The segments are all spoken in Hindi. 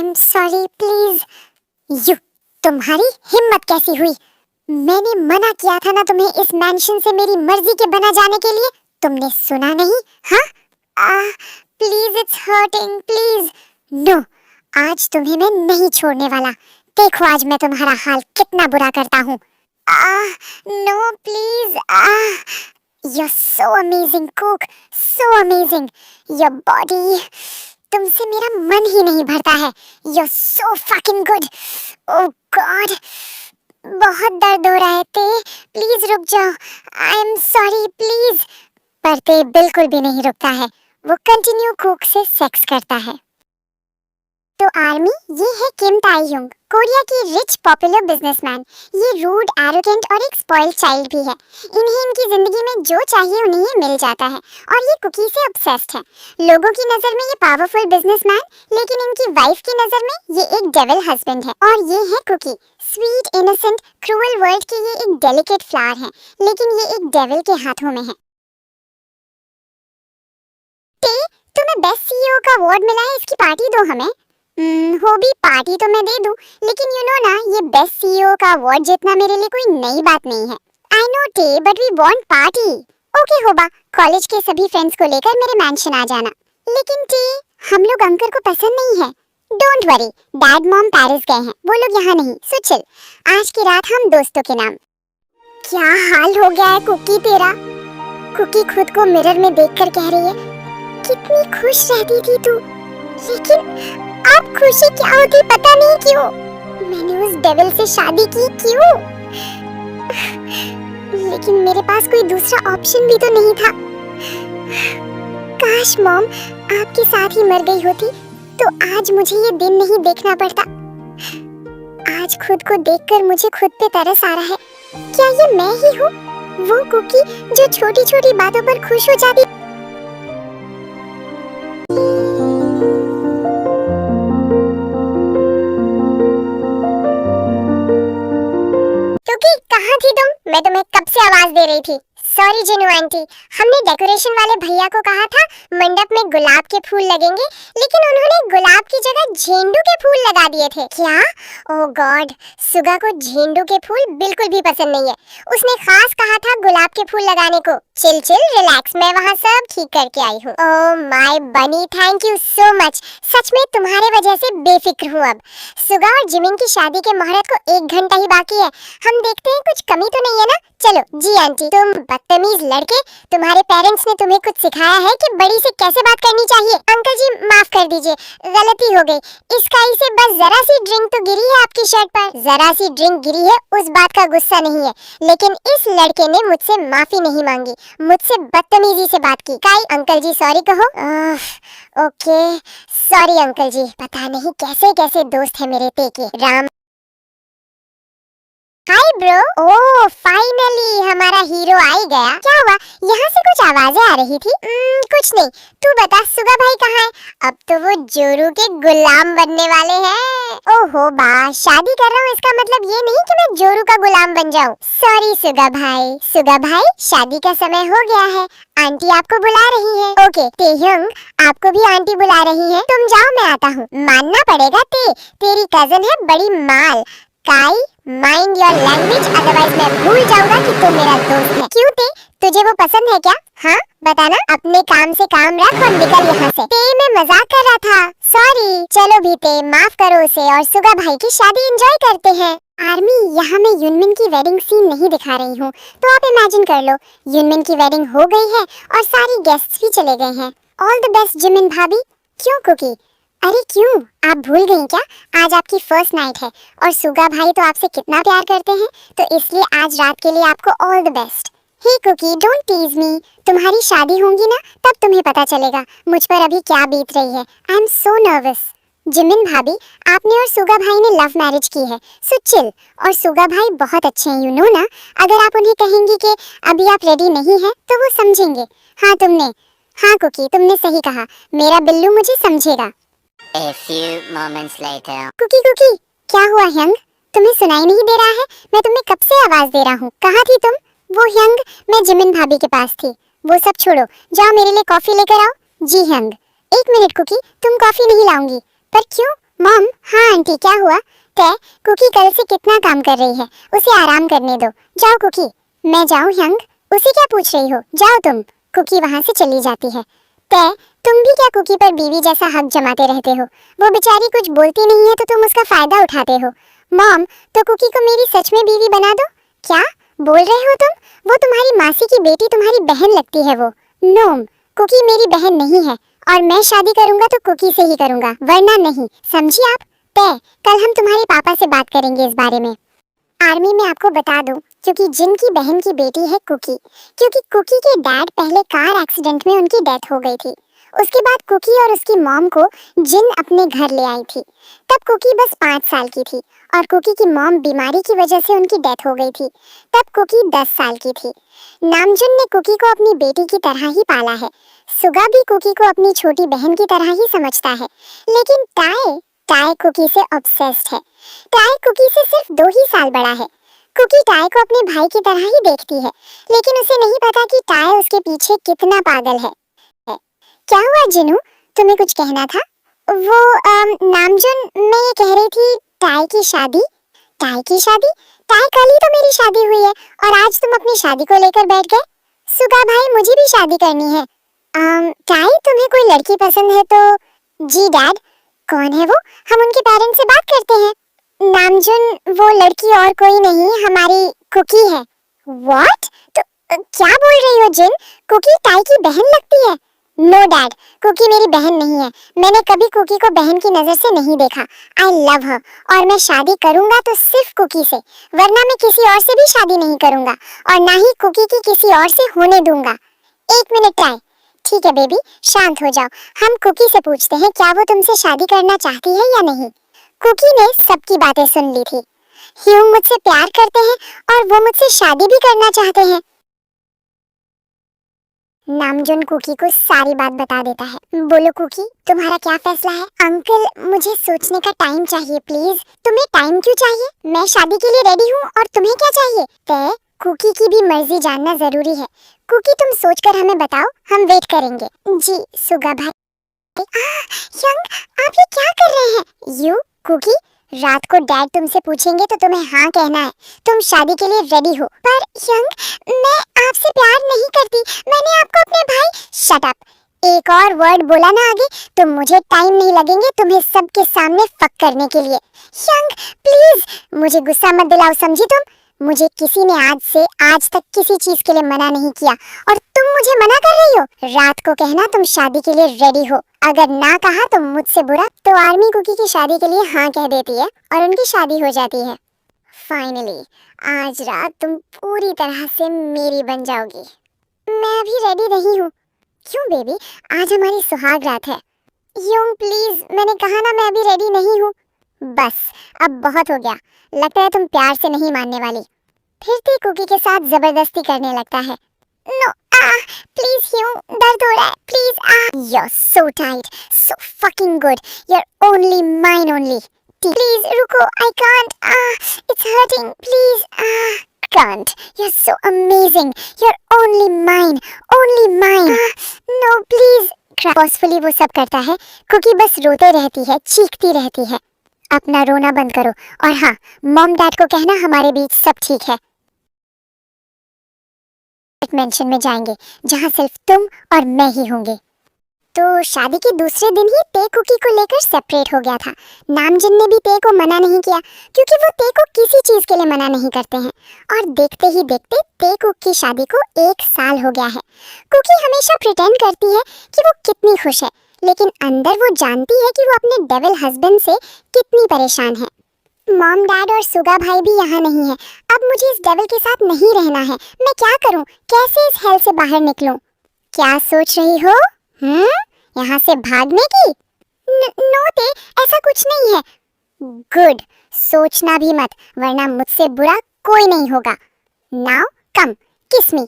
Am sorry please. यू, तुम्हारी हिम्मत कैसी हुई? मैंने मना किया था ना तुम्हें इस मैंशन से मेरी मर्जी के बना जाने के लिए। तुमने सुना नहीं? हाँ? Please, it's hurting, please. No, आज तुम्हें मैं नहीं छोड़ने वाला। देखो आज मैं तुम्हारा हाल कितना बुरा करता हूँ। No please. You're so amazing, Cook. So amazing. Your body. तुमसे मेरा मन ही नहीं भरता है। You're so fucking good. Oh God. बहुत दर्द हो रहा है ते। प्लीज रुक जाओ। I am sorry, please. पर ते बिल्कुल भी नहीं रुकता है। वो कंटिन्यू कुक से सेक्स करता है। तो आर्मी, ये है किम ताई-युंग, कोरिया की रिच पॉपुलर बिजनेसमैन। ये रूड, एरोगेंट और एक स्पॉइल्ड चाइल्ड भी है। इन्हें इनकी जिंदगी में जो चाहिए उन्हें ये मिल जाता है और ये कुकी से ऑब्सेस्ड है। लोगों की नजर में ये पावरफुल बिजनेसमैन, लेकिन इनकी वाइफ की नजर में ये एक डेविल हस्बैंड है। और ये है Cookie, sweet, innocent, cruel world की ये एक डेलिकेट फ्लावर है, लेकिन ये एक डेविल के हाथों में है। तुम्हें बेस्ट सीईओ का अवार्ड मिला है, इसकी पार्टी दो हमें। हो भी पार्टी तो मैं दे दूं, लेकिन यू नो ना, ये बेस्ट सीईओ का अवार्ड जीतना मेरे लिए कोई नई बात नहीं है। आई नो टे, but we want party. Okay होबा, कॉलेज के सभी फ्रेंड्स को लेकर मेरे मैंशन आ जाना। लेकिन टे, हम लोग अंकल को पसंद नहीं है। Don't worry, dad mom Paris गए हैं, वो लोग यहाँ नहीं। सो चिल, आज की रात हम दोस्तों के नाम। क्या हाल हो गया है कुकी तेरा? कुकी खुद को मिरर में देखकर कह रही है, कितनी खुश रहती थी तू, लेकिन अब खुशी क्या होती पता नहीं क्यों। मैंने उस डेविल से शादी की, क्यों? लेकिन मेरे पास कोई दूसरा ऑप्शन भी तो नहीं था। काश मॉम आपके साथ ही मर गई होती तो आज मुझे ये दिन नहीं देखना पड़ता। आज खुद को देखकर मुझे खुद पे तरस आ रहा है। क्या ये मैं ही हूँ, वो कुकी जो छोटी छोटी बातों पर खुश हो जाती? कहाँ थी तुम? मैं तुम्हें कब से आवाज दे रही थी। सॉरी जिनू आंटी, हमने डेकोरेशन वाले भैया को कहा था मंडप में गुलाब के फूल लगेंगे, लेकिन उन्होंने गुलाब की जगह झेंडू के फूल लगा दिए थे। क्या? ओह गॉड, सुगा को झेंडू के फूल बिल्कुल भी पसंद नहीं है। उसने खास कहा था गुलाब के फूल लगाने को। चिल चिल, रिलैक्स, मैं वहाँ सब ठीक करके आई हूँ। ओह माय बनी, थैंक यू सो मच। सच में तुम्हारे वजह से बेफिक्र हूँ अब। सुगा और जिमिन की शादी के मुहूर्त को 1 घंटा ही बाकी है। हम देखते हैं कुछ कमी तो नहीं है ना? चलो जी आंटी। तुम बदतमीज लड़के, तुम्हारे पेरेंट्स ने तुम्हें कुछ सिखाया है कि बड़ी से कैसे बात करनी चाहिए? अंकल जी माफ कर दीजिए, गलती हो गई। इस काई से बस जरा सी ड्रिंक तो गिरी है आपकी शर्ट पर। जरा सी ड्रिंक गिरी है, उस बात का गुस्सा नहीं है, लेकिन इस लड़के ने मुझसे माफी नहीं मांगी, मुझसे बदतमीजी से बात की। काई अंकल जी सॉरी कहो। ओके सॉरी अंकल जी। पता नहीं कैसे कैसे दोस्त है मेरे पेके। राम। Hi bro. ओह फाइनली हमारा हीरो आ ही गया। क्या हुआ? यहाँ से कुछ आवाजें आ रही थी। कुछ नहीं, तू बता सुगा भाई कहाँ है? अब तो वो जोरू के गुलाम बनने वाले हैं। ओहो बा, शादी कर रहा हूँ इसका मतलब ये नहीं कि मैं जोरू का गुलाम बन जाऊँ। सॉरी सुगा भाई। सुगा भाई, शादी का समय हो गया है, आंटी आपको बुला रही है। ओके तेह्युंग, आपको भी आंटी बुला रही है, तुम जाओ मैं आता हूँ। मानना पड़ेगा तेरी कजन है बड़ी माल। काई, माइंड योर लैंग्वेज, अदरवाइज मैं भूल जाऊंगा कि तू मेरा दोस्त है। क्यों ते, तुझे वो पसंद है क्या? हाँ बताना। अपने काम से काम रख और निकल यहाँ से। ते मैं मजाक कर रहा था, सॉरी। चलो भी ते, माफ करो उसे और सुगा भाई की शादी एंजॉय करते हैं। आर्मी, यहाँ मैं युनमिन की वेडिंग सीन नहीं दिखा रही हूँ, तो आप इमेजिन कर लो युनमिन की वेडिंग हो गई है और सारी गेस्ट्स भी चले गए हैं। ऑल द बेस्ट जिमिन भाभी। क्यों कुकी? अरे क्यों, आप भूल गई क्या? आज आपकी फर्स्ट नाइट है और सुगा भाई तो आपसे कितना प्यार करते हैं, तो इसलिए आज रात के लिए आपको all the best. Hey Cookie, don't tease me. तुम्हारी शादी होगी ना, तब तुम्हें पता चलेगा मुझ पर अभी क्या बीत रही है। I am so nervous. Jimin भाभी, आपने और सुगा भाई ने लव मैरिज की है, सो चिल। और सुगा भाई बहुत अच्छे हैं, यू नो ना। अगर आप उन्हें कहेंगी कि अभी आप रेडी नहीं हैं, तो वो समझेंगे। हाँ कुकी, तुमने सही कहा, मेरा बिल्लू मुझे समझेगा। A few moments later. Cookie, क्या हुआ यंग? तुम्हें सुनाई नहीं दे रहा है? मैं तुम्हें कब से आवाज दे रहा हूँ, कहाँ थी तुम? वो यंग, मैं जिमिन भाभी के पास थी। वो सब छोड़ो, जाओ मेरे लिए कॉफी लेकर आओ। जी यंग। 1 मिनट कुकी, तुम कॉफी नहीं लाऊंगी। पर क्यों? मॉम, हाँ आंटी, क्या हुआ? ते कुकी कल से कितना काम कर रही है, उसे आराम करने दो। जाओ कुकी। मैं जाऊं यंग? उसे क्या पूछ रही हो, जाओ तुम। कुकी वहां से चली जाती है। ते तुम भी क्या कुकी पर बीवी जैसा हक जमाते रहते हो? वो बेचारी कुछ बोलती नहीं है तो तुम उसका फायदा उठाते हो। मॉम, तो कुकी को मेरी सच में बीवी बना दो। क्या बोल रहे हो तुम? वो तुम्हारी मासी की बेटी, तुम्हारी बहन लगती है वो। नो, कुकी मेरी बहन नहीं है और मैं शादी करूंगा तो कुकी से ही करूंगा, वरना नहीं, समझी आप? ते कल हम तुम्हारे पापा से बात करेंगे इस बारे में। आर्मी में आपको बता दूं, क्योंकि जिन की बहन की बेटी है कुकी, क्योंकि कुकी के डैड पहले कार एक्सीडेंट में उनकी डेथ हो गई थी। उसके बाद कुकी और उसकी मॉम को जिन अपने घर ले आई थी। तब कुकी बस 5 साल की थी और कुकी की मॉम बीमारी की वजह से उनकी डेथ हो गई थी। तब कुकी 10 साल की थी। नामजुन ने कुकी को अपनी बेटी की तरह ही पाला है। सुगा भी कुकी को अपनी छोटी बहन की तरह ही समझता है। लेकिन टाई टाई कुकी से ऑब्सेस्ड है। टाई कुकी से सिर्फ 2 ही साल बड़ा है। कुकी टाई को अपने भाई की तरह ही देखती है, लेकिन उसे नहीं पता कि टाई उसके पीछे कितना पागल है। क्या हुआ जिनू, तुम्हें कुछ कहना था? वो नामजुन, मैं ये कह रही थी टाई की शादी। टाई की शादी? टाई कल ही तो मेरी शादी हुई है और आज तुम अपनी शादी को लेकर बैठ गए। सुगा भाई, मुझे भी शादी करनी है। टाई, तुम्हें कोई लड़की पसंद है तो? जी डैड। कौन है वो? हम उनके पेरेंट्स से बात करते हैं। नामजुन, वो लड़की और कोई नहीं, हमारी कुकी है। व्हाट? तो क्या बोल रही हो जिन? कुकी टाई की बहन लगती है? नो डैड, कुकी मेरी बहन नहीं है। मैंने कभी कुकी को बहन की नजर से नहीं देखा। आई लव हर और मैं शादी करूंगा तो सिर्फ कुकी से, वरना मैं किसी और से भी शादी नहीं करूंगा और ना ही कुकी की किसी और से होने दूंगा। 1 मिनट टाई। ठीक है बेबी, शांत हो जाओ। हम कुकी से पूछते हैं क्या वो तुमसे शादी करना चाहती है या नहीं। कुकी ने सबकी बातें सुन ली थी। ह्यूंग मुझसे प्यार करते हैं और वो मुझसे शादी भी करना चाहते हैं। नामजुन कुकी को सारी बात बता देता है। बोलो कुकी, तुम्हारा क्या फैसला है? अंकल, मुझे सोचने का टाइम चाहिए प्लीज। तुम्हें टाइम क्यों चाहिए? मैं शादी के लिए रेडी हूँ और तुम्हें क्या चाहिए? ते कुकी की भी मर्जी जानना जरूरी है। कुकी, तुम सोचकर हमें बताओ, हम वेट करेंगे। जी सुगा भाई। यंग, आप ये क्या कर रहे हैं? यू कुकी, रात को डैड तुमसे पूछेंगे तो तुम्हें हाँ कहना है। तुम शादी के लिए रेडी हो। पर यंग, मैं आपसे प्यार नहीं करती। मैंने आपको अपने भाई। Shut up. एक और वर्ड बोला ना आगे तो मुझे टाइम नहीं लगेंगे तुम्हें सबके सामने फक करने के लिए। यंग प्लीज, मुझे गुस्सा मत दिलाओ, समझी तुम? मुझे किसी ने आज तक किसी चीज के लिए मना नहीं किया और तुम मुझे मना कर रही हो। रात को कहना तुम शादी के लिए रेडी हो। अगर ना कहा तो मुझसे बुरा। तो आर्मी कुकी की शादी के लिए हाँ कह देती है और उनकी शादी हो जाती है। फाइनली आज रात तुम पूरी तरह से मेरी बन जाओगी। मैं अभी रेडी नहीं हूँ। क्यों बेबी, आज हमारी सुहाग रात है। यूं प्लीज, मैंने कहा ना मैं अभी रेडी नहीं हूँ। बस अब बहुत हो गया, लगता है तुम प्यार से नहीं मानने वाली। फिर भी कुकी के साथ जबरदस्ती करने लगता है। नो, प्लीज ह्यूं, दर्द हो रहा है, please. You're so tight, so fucking good. You're only mine only. Please रुको, I can't. It's hurting. Please. Can't. You're so amazing. You're only mine, only mine. No, please. Forcefully वो सब करता है। कुकी बस रोते रहती है, चीखती रहती है। अपना रोना बंद करो और हाँ, मॉम डैड को कहना हमारे बीच सब ठीक है। मेंशन में जाएंगे जहाँ सिर्फ तुम और मैं ही होंगे। तो शादी के दूसरे दिन ही ते कुकी को लेकर सेपरेट हो गया था। नामजुन ने भी ते को मना नहीं किया क्योंकि वो ते को किसी चीज के लिए मना नहीं करते हैं। और देखते ही देखते ते कुक की शादी को 1 साल हो गया है। कुकी हमेशा प्रिटेंड करती है कि वो कितनी खुश है, लेकिन अंदर वो जानती है कि वो अपने डेविल हस्बैंड से कितनी परेशान है। मॉम डैड और सुगा भाई भी यहाँ नहीं है। अब मुझे इस डेविल के साथ नहीं रहना है। मैं क्या करूँ? कैसे इस हेल से बाहर निकलूं? क्या सोच रही हो? यहाँ से भागने की? नो ते, ऐसा कुछ नहीं है। गुड, सोचना भी मत, वरना मुझसे बुरा कोई नहीं होगा। नाउ कम, किस मी।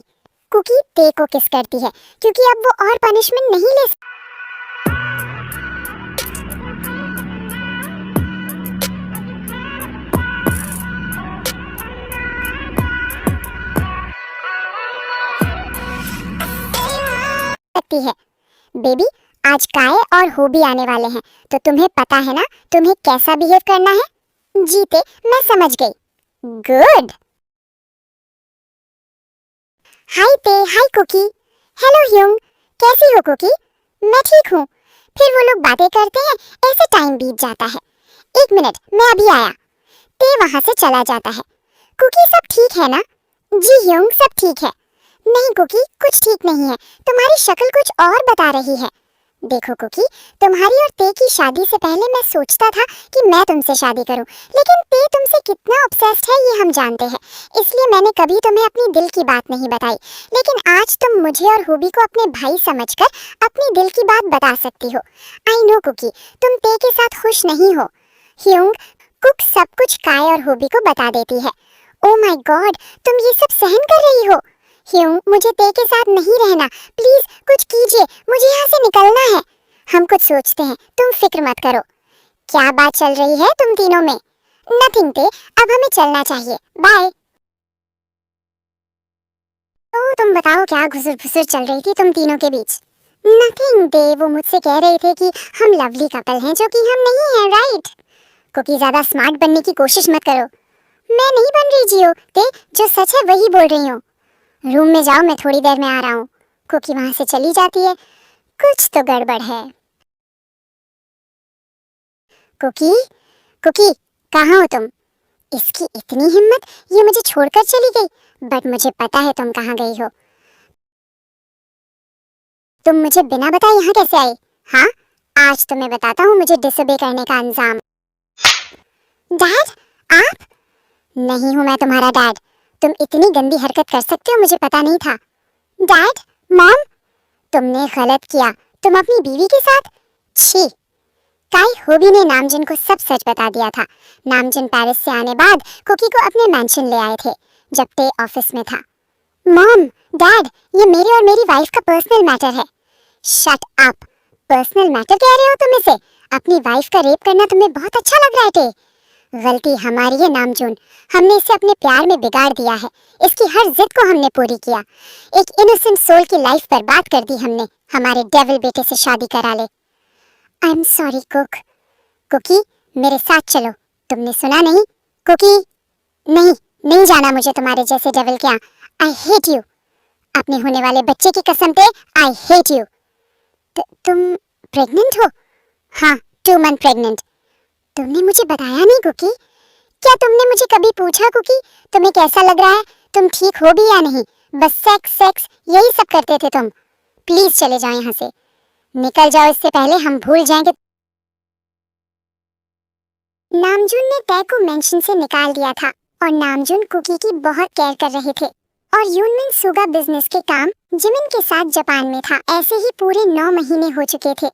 कुकी ते को किस करती है क्योंकि अब वो और पनिशमेंट नहीं ले सकती। है बेबी, आज काय और होबी आने वाले हैं, तो तुम्हें पता है ना तुम्हें कैसा बिहेव करना है। जीते, मैं समझ गई। गुड। हाय ते, हाय कुकी। हेलो ह्यूंग, कैसी हो कुकी? मैं ठीक हूँ। फिर वो लोग बातें करते हैं, ऐसे टाइम बीत जाता है। एक मिनट, मैं अभी आया। ते वहां से चला जाता है। कुकी सब ठीक है ना? जी ह्यूंग, सब ठीक है। नहीं कुकी, कुछ ठीक नहीं है। तुम्हारी शक्ल कुछ और बता रही है। देखो कुकी, तुम्हारी और ते की शादी से पहले मैं सोचता था कि मैं तुमसे शादी करूं, लेकिन ते तुमसे कितना ऑब्सेस्ड है ये हम जानते हैं, इसलिए मैंने कभी तुम्हें अपनी दिल की बात नहीं बताई। लेकिन आज तुम मुझे और हुबी को अपने भाई समझकर अपनी दिल की बात बता सकती हो। आई नो कुकी, तुम ते के साथ खुश नहीं हो। ह्यूंग, कुक सब कुछ काय और हुबी को बता देती है। ओ माय गॉड, तुम ये सब सहन कर रही हो? ह्यूंग, मुझे ते के साथ नहीं रहना, प्लीज कुछ कीजिए, मुझे यहाँ से निकलना है। हम कुछ सोचते हैं, तुम फिक्र मत करो। क्या बात चल रही है तुम तीनों में? नथिंग ते, अब हमें चलना चाहिए, बाय। तो तुम बताओ क्या घुसुर फुसुर चल रही थी तुम तीनों के बीच? नथिंग ते, वो मुझसे कह रहे थे कि हम लवली कपल हैं, जो कि हम नहीं हैं, राइट? क्योंकि ज्यादा स्मार्ट बनने की कोशिश मत करो। मैं नहीं बन रही जियो ते, जो सच है वही बोल रही हूँ। रूम में जाओ, मैं थोड़ी देर में आ रहा हूँ। कुकी वहां से चली जाती है। कुछ तो गड़बड़ है। कुकी, कुकी, कहाँ हो तुम? इसकी इतनी हिम्मत, ये मुझे छोड़कर चली गई। बट मुझे पता है तुम कहाँ गई हो। तुम मुझे बिना बताए यहाँ कैसे आई? हाँ, आज तो मैं बताता हूँ मुझे डिसोबे करने का अंजाम। डैड, आप? नहीं हूँ मैं तुम्हारा डैड। तुम इतनी गंदी हरकत कर सकते हो मुझे पता नहीं था। डैड, मॉम, तुमने गलत किया। तुम अपनी बीवी के साथ? छी। काई होबी ने नामजुन को सब सच बता दिया था। नामजुन पेरिस से आने बाद कुकी को अपने मैंशन ले आए थे, जब ते ऑफिस में था। मॉम, डैड, ये मेरे और मेरी वाइफ का पर्सनल मैटर है। Shut up. पर्सनल मैटर कह रहे हो तुम इसे? अपनी वाइफ का रेप करना तुम्हें बहुत अच्छा लग रहा है टे? गलती हमारी है नामजुन। हमने इसे अपने प्यार में बिगाड़ दिया है। इसकी हर जिद को हमने पूरी किया। एक इनोसेंट सोल की लाइफ बर्बाद कर दी हमने। हमारे डेविल बेटे से शादी करा ले। I am sorry Cook. Cookie, मेरे साथ चलो। तुमने सुना नहीं? कुकी, नहीं, नहीं जाना मुझे तुम्हारे जैसे डेविल के यहाँ। I hate you. अपने होने वाले बच्चे की कसम पे, आई हेट यू। तुम प्रेग्नेंट हो? हाँ, 2 मंथ प्रेग्नेंट। तुमने मुझे बताया नहीं कुकी। क्या तुमने मुझे कभी पूछा कुकी तुम्हें कैसा लग रहा है, तुम ठीक हो भी या नहीं? बस सेक्स सेक्स यही सब करते थे तुम। प्लीज चले जाओ यहाँ से, निकल जाओ इससे पहले हम भूल जाएं कि नामजुन ने तय को मेंशन से निकाल दिया था और नामजुन कुकी की बहुत केयर कर रहे थे। और यूनमिन सुगा बिजनेस के काम जिमिन के साथ जापान में था। ऐसे ही पूरे 9 महीने हो चुके थे।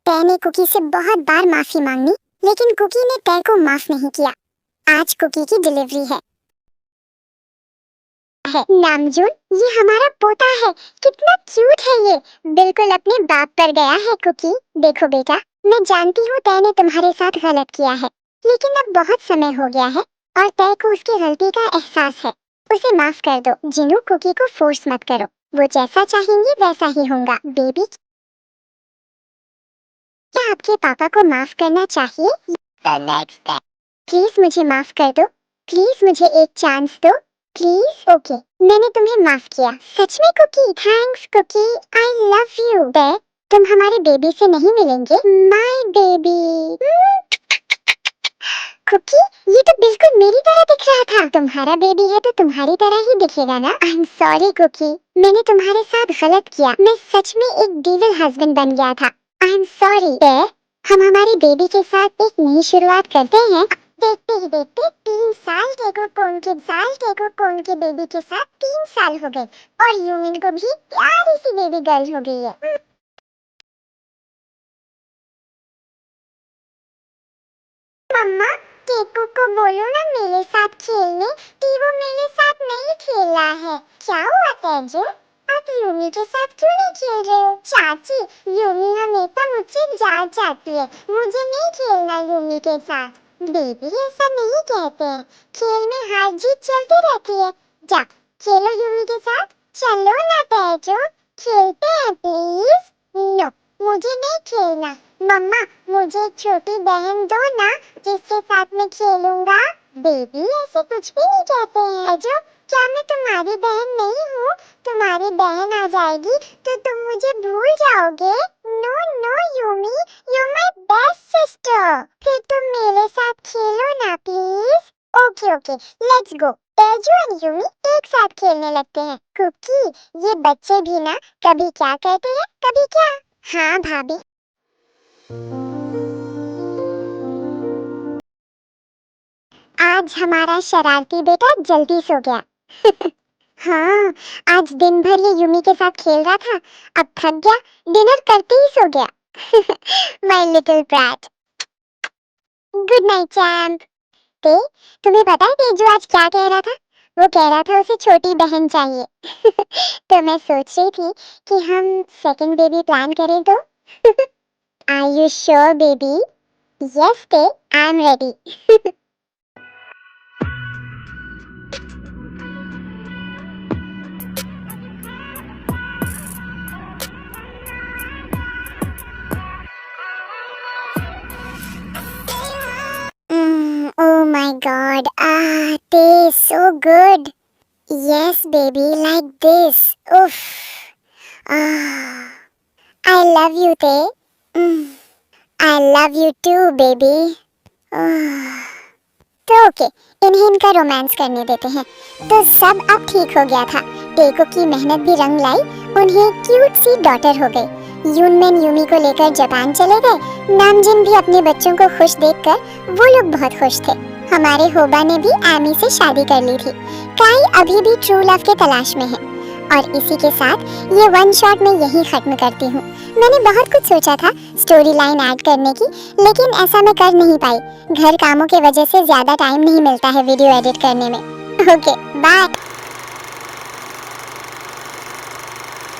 तय ने कुकी से बहुत बार माफी मांगी, लेकिन कुकी ने तय को माफ नहीं किया। आज कुकी की डिलीवरी है। नामजुन, ये हमारा पोता है। कितना क्यूट है ये। बिल्कुल अपने बाप पर गया है कुकी। देखो बेटा, मैं जानती हूँ तय ने तुम्हारे साथ गलत किया है, लेकिन अब बहुत समय हो गया है और तय को उसकी गलती का एहसास है। उसे माफ कर दो। जिनू, कुकी को फोर्स मत करो। वो जैसा चाहेंगी वैसा ही होगा। बेबी, क्या आपके पापा को माफ करना चाहिए? The next day. प्लीज मुझे माफ कर दो। प्लीज मुझे एक चांस दो। प्लीज। ओके, मैंने तुम्हें माफ किया। सच में Cookie? Thanks Cookie, I love you. तुम हमारे बेबी से नहीं मिलेंगे? My baby. कुकी, ये तो बिल्कुल मेरी तरह दिख रहा था। तुम्हारा बेबी है तो तुम्हारी तरह ही दिखेगा ना। आई एम सॉरी कुकी, मैंने तुम्हारे साथ गलत किया। मैं सच में एक डेविल हस्बैंड बन गया था। आई एम सॉरी। हम हमारे बेबी के साथ एक नई शुरुआत करते हैं। देखते ही देखते 3 साल टेको कोन के बेबी के साथ 3 साल हो गए और यूमिन को भी प्यारी सी बेबी गर्ल हो गई है। मम्मा, टेको को बोलो ना मेरे साथ खेलने। टीवो मेरे साथ नहीं खेल रहा है। क्या हुआ तेजो? आप यूमी के साथ क्यों नहीं खेल रहे हो? चाची, यूमी हमेशा मुझसे जाग जाती है। मुझे नहीं खेलना यूमी के साथ। बेबी, ऐसा नहीं कहते हैं। खेल में हार जीत चलती रहती है। जा, खेलो यूमी के साथ। चलो ना तेजो, खेलते हैं प्लीज। नो, मुझे नहीं खेलना। मम्मा, मुझे एक छोटी बहन दो ना, जिसके साथ मैं खेलूंगा। बेबी, ऐसे कुछ भी नहीं कहते हैं। अजब, क्या मैं तुम्हारी बहन नहीं हूँ? तुम्हारी बहन आ जाएगी तो तुम मुझे भूल जाओगे। No no Yumi, you my best sister. फिर तुम मेरे साथ खेलो ना please. Okay okay, let's go. Teju और यूमी एक साथ खेलने लगते हैं। कुकी, ये बच्चे भी ना कभी क्या कहते हैं, कभी क्या। हाँ भाभी। आज हमारा शरारती बेटा जल्दी सो गया। हाँ, आज दिन भर ये यूमी के साथ खेल रहा था, अब थक गया, डिनर करते ही सो गया। My little brat. Good night champ. ते, तुम्हें पता है तेजू आज क्या कह रहा था? वो कह रहा था उसे छोटी बहन चाहिए। तो मैं सोच रही थी कि हम सेकंड बेबी प्लान करें तो। Are you sure baby? Yes ते, I am ready. Oh my god, tastes so good. Yes, baby, like this. Oof. Ah, I love you, Te. I love you too, baby. तो ओके, इन्हें इनका रोमांस करने देते हैं। तो सब अब ठीक हो गया था। टेको की मेहनत भी रंग लाई, उन्हें क्यूट सी डॉटर हो गई। यूनमेन यूमी को लेकर जापान चले गए। नामजिन भी अपने बच्चों को खुश देखकर वो लोग बहुत खुश थे। हमारे होबा ने भी एमी से शादी कर ली थी। काई अभी भी ट्रू लव के तलाश में है। और इसी के साथ ये वन शॉट में यही खत्म करती हूँ। मैंने बहुत कुछ सोचा था स्टोरी लाइन ऐड करने की, लेकिन ऐसा मैं कर नहीं पाई। घर कामों के वजह से ज्यादा टाइम नहीं मिलता है वीडियो एडिट करने में। Okay, bye.